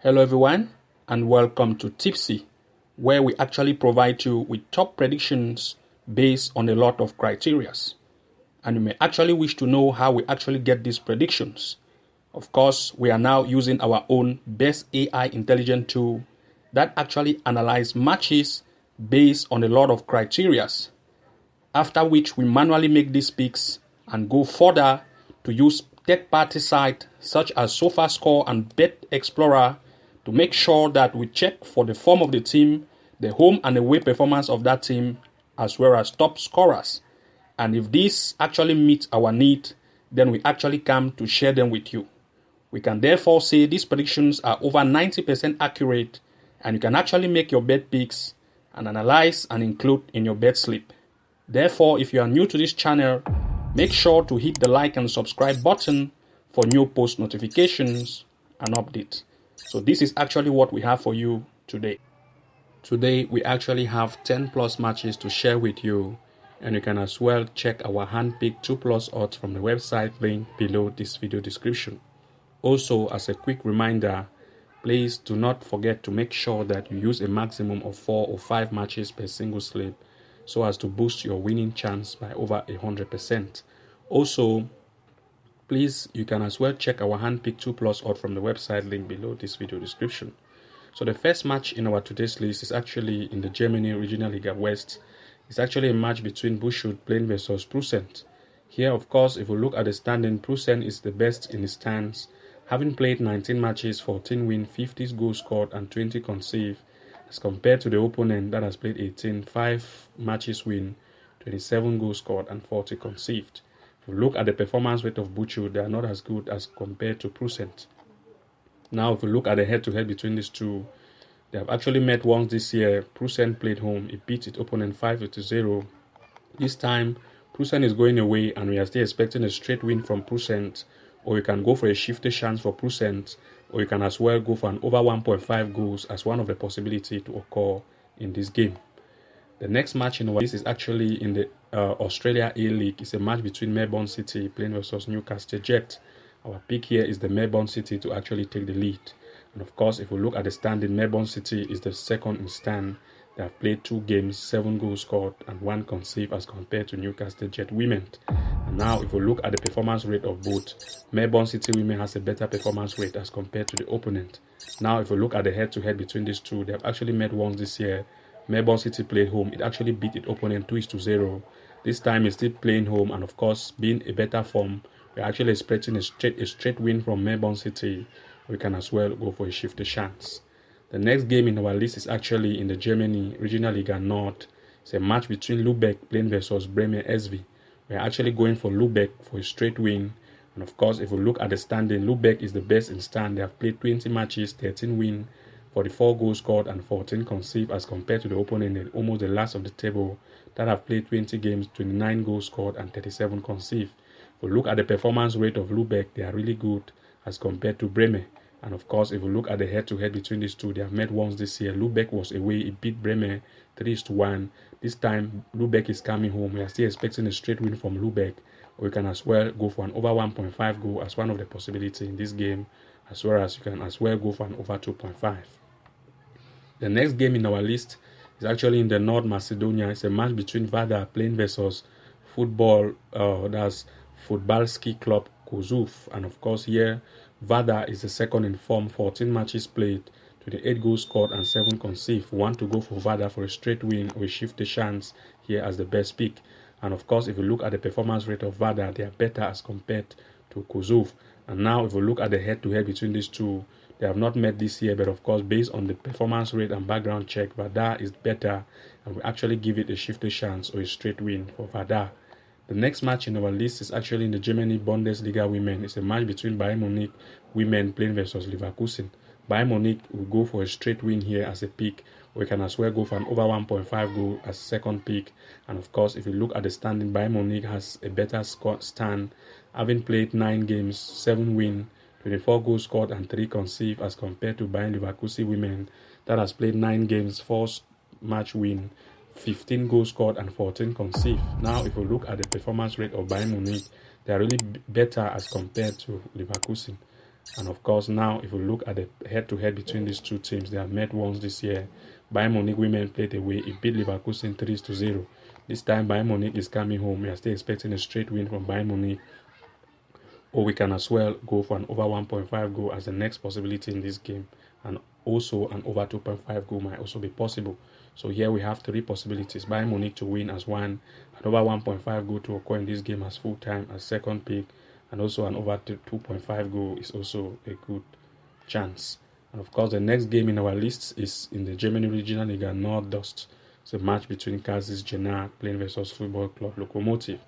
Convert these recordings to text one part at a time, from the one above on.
Hello everyone and welcome to Tipsy, where we actually provide you with top predictions based on a lot of criterias. And you may actually wish to know how we actually get these predictions. Of course, we are now using our own best AI intelligent tool that actually analyzes matches based on a lot of criterias. After which we manually make these picks and go further to use third-party sites such as SofaScore and Bet Explorer to make sure that we check for the form of the team, the home and away performance of that team, as well as top scorers. And if this actually meets our need, then we actually come to share them with you. We can therefore say these predictions are over 90% accurate, and you can actually make your bet picks and analyze and include in your bet slip. Therefore, if you are new to this channel, make sure to hit the like and subscribe button for new post notifications and updates. So this is actually what we have for you today. Today, we actually have 10 plus matches to share with you, and you can as well check our hand-picked 2 plus odds from the website link below this video description. Also, as a quick reminder, please do not forget to make sure that you use a maximum of 4 or 5 matches per single slip so as to boost your winning chance by over 100%. Also, please, you can as well check our hand-picked 2 plus odds from the website link below this video description. So the first match in our today's list is actually in the Germany Regional Liga West. It's actually a match between Buschut playing versus Prusen. Here, of course, if we look at the standing, Prusen is the best in his stands, having played 19 matches, 14 wins, 50 goals scored and 20 conceded, as compared to the opponent that has played 18, 5 matches win, 27 goals scored and 40 conceded. If you look at the performance rate of Buschut, they are not as good as compared to Prusen. Now, if you look at the head-to-head between these two, they have actually met once this year. Prusen played home. It beat its opponent 5-0. This time, Prusen is going away, and we are still expecting a straight win from Prusen, or you can go for a shifty chance for Prusen, or you can as well go for an over 1.5 goals as one of the possibilities to occur in this game. The next match in our list is actually in the Australia A-League. It's a match between Melbourne City playing versus Newcastle Jets. Our pick here is the Melbourne City to actually take the lead. And of course, if we look at the standing, Melbourne City is the second in stand. They have played 2 games, 7 goals scored and 1 conceded as compared to Newcastle Jet Women. And now, if we look at the performance rate of both, Melbourne City Women has a better performance rate as compared to the opponent. Now, if we look at the head-to-head between these two, they have actually met once this year. Melbourne City played home. It actually beat its opponent 2-0. This time, it's still playing home, and of course, being a better form, we're actually expecting a straight win from Melbourne City. We can as well go for a shifty chance. The next game in our list is actually in the Germany Regional Liga North. It's a match between Lübeck playing versus Bremen SV. We're actually going for Lübeck for a straight win. And of course, if we look at the standing, Lübeck is the best in stand. They have played 20 matches, 13 wins, 44 goals scored and 14 conceded as compared to the opponent, almost the last of the table, that have played 20 games, 29 goals scored and 37 conceded. If we look at the performance rate of Lübeck, they are really good as compared to Bremen. And of course, if we look at the head-to-head between these two, they have met once this year. Lübeck was away. It beat Bremen 3-1. This time, Lübeck is coming home. We are still expecting a straight win from Lübeck. Or you can as well go for an over 1.5 goal as one of the possibilities in this game, as well as you can as well go for an over 2.5. The next game in our list is actually in the North Macedonia. It's a match between Vardar playing versus that's Futbalski Club Kosovo. And of course, here, Vardar is the second in form, 14 matches played, 28 goals scored and 7 conceded. We want to go for Vardar for a straight win or a shifty chance here as the best pick. And of course, if you look at the performance rate of Vardar, they are better as compared to Kosovo. And now, if we look at the head-to-head between these two, they have not met this year, but of course, based on the performance rate and background check, Vardar is better, and we actually give it a shifty chance or a straight win for Vardar. The next match in our list is actually in the Germany Bundesliga Women. It's a match between Bayern Munich Women playing versus Leverkusen. Bayern Munich will go for a straight win here as a pick. We can as well go for an over 1.5 goal as second pick. And of course, if you look at the standing, Bayern Munich has a better stand, having played 9 games, 7 wins, 24 goals scored and 3 conceded as compared to Bayern Leverkusen Women that has played 9 games, 4 match win, 15 goals scored and 14 conceded. Now, if we look at the performance rate of Bayern Munich, they are really better as compared to Leverkusen. And of course, now if we look at the head-to-head between these two teams, they have met once this year. Bayern Munich women played away. It beat Leverkusen 3-0. This time, Bayern Munich is coming home. We are still expecting a straight win from Bayern Munich. Or we can as well go for an over 1.5 goal as the next possibility in this game. And also an over 2.5 goal might also be possible. So here we have three possibilities. Bayern Munich to win as one, an over 1.5 goal to occur in this game as full time as second pick, and also an over 2.5 goal is also a good chance. And of course, the next game in our list is in the Germany Regional Liga Nordost. It's a match between Kaiserslautern playing versus Football Club Lokomotiv.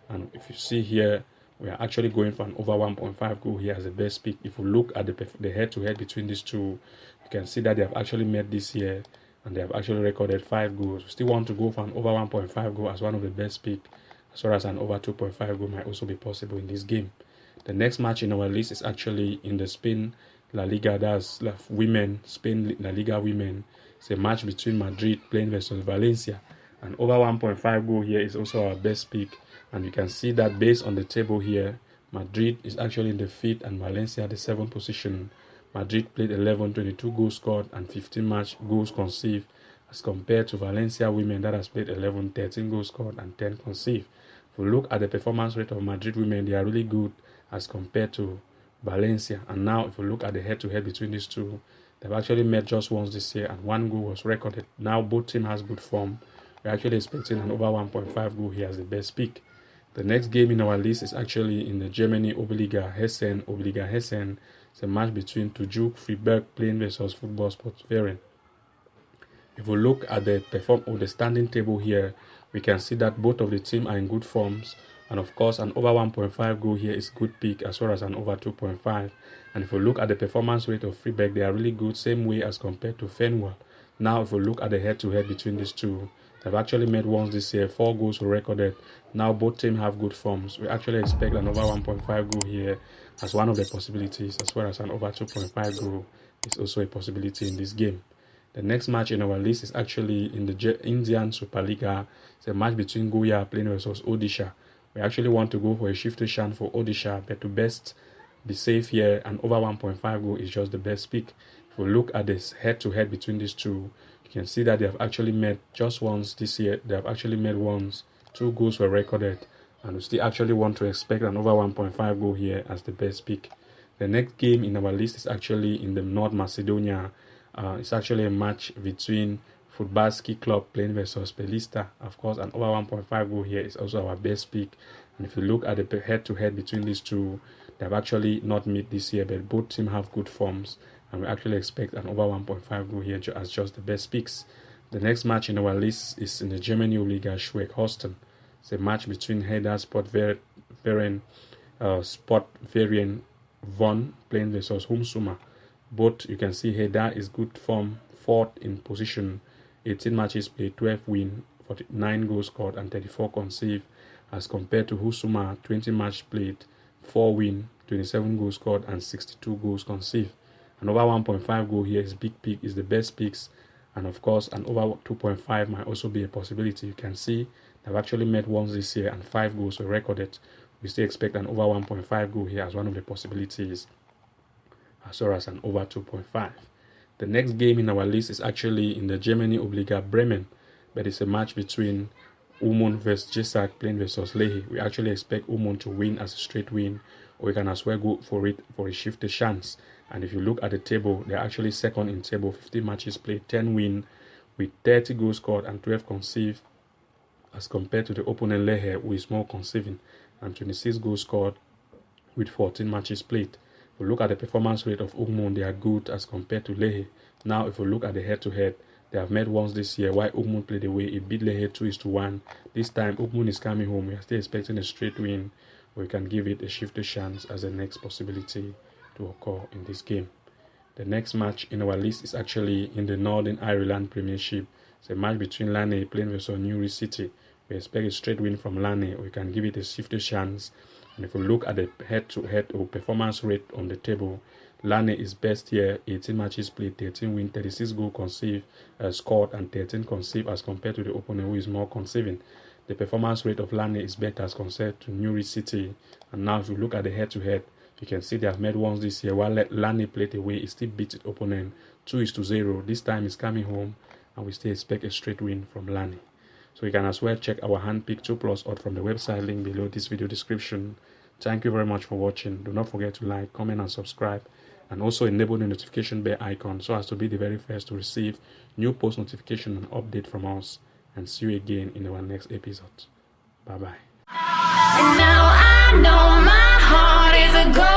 And if you see here, we are actually going for an over 1.5 goal here as the best pick. If you look at the head-to-head between these two, you can see that they have actually met this year and they have actually recorded 5 goals. We still want to go for an over 1.5 goal as one of the best pick, as well as an over 2.5 goal might also be possible in this game. The next match in our list is actually in the Spain La Liga, that's women, Spain La Liga women. It's a match between Madrid playing versus Valencia. And over 1.5 goal here is also our best pick. And you can see that based on the table here, Madrid is actually in the 5th and Valencia the 7th position. Madrid played 11, 22 goals scored and 15 match goals conceived, as compared to Valencia women that has played 11, 13 goals scored and 10 conceived. If we look at the performance rate of Madrid women, they are really good as compared to Valencia. And now if we look at the head-to-head between these two, they've actually met just once this year and 1 goal was recorded. Now both teams has good form. We're actually expecting an over 1.5 goal here as the best pick. The next game in our list is actually in the Germany Oberliga Hessen. Oberliga Hessen. It's a match between Tujuk Freiburg playing versus Football Sports Verein. If we look at the standing table here, we can see that both of the teams are in good forms. And of course, an over 1.5 goal here is good pick as well as an over 2.5. And if we look at the performance rate of Freiburg, they are really good, same way as compared to Fenwell. Now, if we look at the head-to-head between these two, they've actually made once this year. 4 goals were recorded. Now both teams have good forms. We actually expect an over 1.5 goal here as one of the possibilities, as well as an over 2.5 goal is also a possibility in this game. The next match in our list is actually in the Indian Superliga. It's a match between Goya playing versus Odisha. We actually want to go for a shifty chance for Odisha, but to best be safe here, and over 1.5 goal is just the best pick. If we look at this head-to-head between these two, you can see that they have actually met just once this year. They have actually met once. 2 goals were recorded, and we still actually want to expect an over 1.5 goal here as the best pick. The next game in our list is actually in the North Macedonia. It's actually a match between Futbalski Club playing versus Pelista. Of course, an over 1.5 goal here is also our best pick. And if you look at the head-to-head between these two, they have actually not met this year, but both teams have good forms. And we actually expect an over 1.5 goal here as just the best picks. The next match in our list is in the Germany Liga Schweig-Holstein. It's a match between Hertha Sport Verein Von playing versus Humsuma. Both, you can see Hertha is good form, 4th in position, 18 matches played, 12 win, 49 goals scored and 34 conceived, as compared to Husuma, 20 matches played, 4 win, 27 goals scored and 62 goals conceived. An over 1.5 goal here is big pick, is the best picks, and of course an over 2.5 might also be a possibility. You can see they've actually met once this year and 5 goals were recorded. We still expect an over 1.5 goal here as one of the possibilities, as well as an over 2.5. The next game in our list is actually in the Germany Oberliga Bremen, but it's a match between Umon vs Jessak playing versus Lehi. We actually expect Umon to win as a straight win, or we can as well go for it for a shifty chance. And if you look at the table, they're actually second in table, 50 matches played, 10 win, with 30 goals scored and 12 conceived, as compared to the opponent Lehi, who is more conceiving, and 26 goals scored with 14 matches played. If we look at the performance rate of Ugmund, they are good as compared to Lehi. Now, if we look at the head-to-head, they have met once this year. While Ugmund played away, it beat Lehi 2-1. This time, Ugmund is coming home. We are still expecting a straight win. We can give it a shifty chance as the next possibility to occur in this game. The next match in our list is actually in the Northern Ireland Premiership. It's a match between Laney playing versus Newry City. We expect a straight win from Laney. We can give it a shifty chance. And if we look at the head-to-head or performance rate on the table, Laney is best here, 18 matches played, 13 win, 36 goals conceived, scored, and 13 conceived as compared to the opponent who is more conceiving. The performance rate of Laney is better as compared to Newry City. And now if you look at the head-to-head, You can see they have made ones this year. While Lani played away, he still beat his opponent 2-0. This time he's coming home, and we still expect a straight win from Lani. So you can as well check our handpicked 2+ odds from the website link below this video description. Thank you very much for watching. Do not forget to like, comment, and subscribe, and also enable the notification bell icon so as to be the very first to receive new post notification and update from us. And see you again in our next episode. Bye bye. And now I know my heart is a ghost.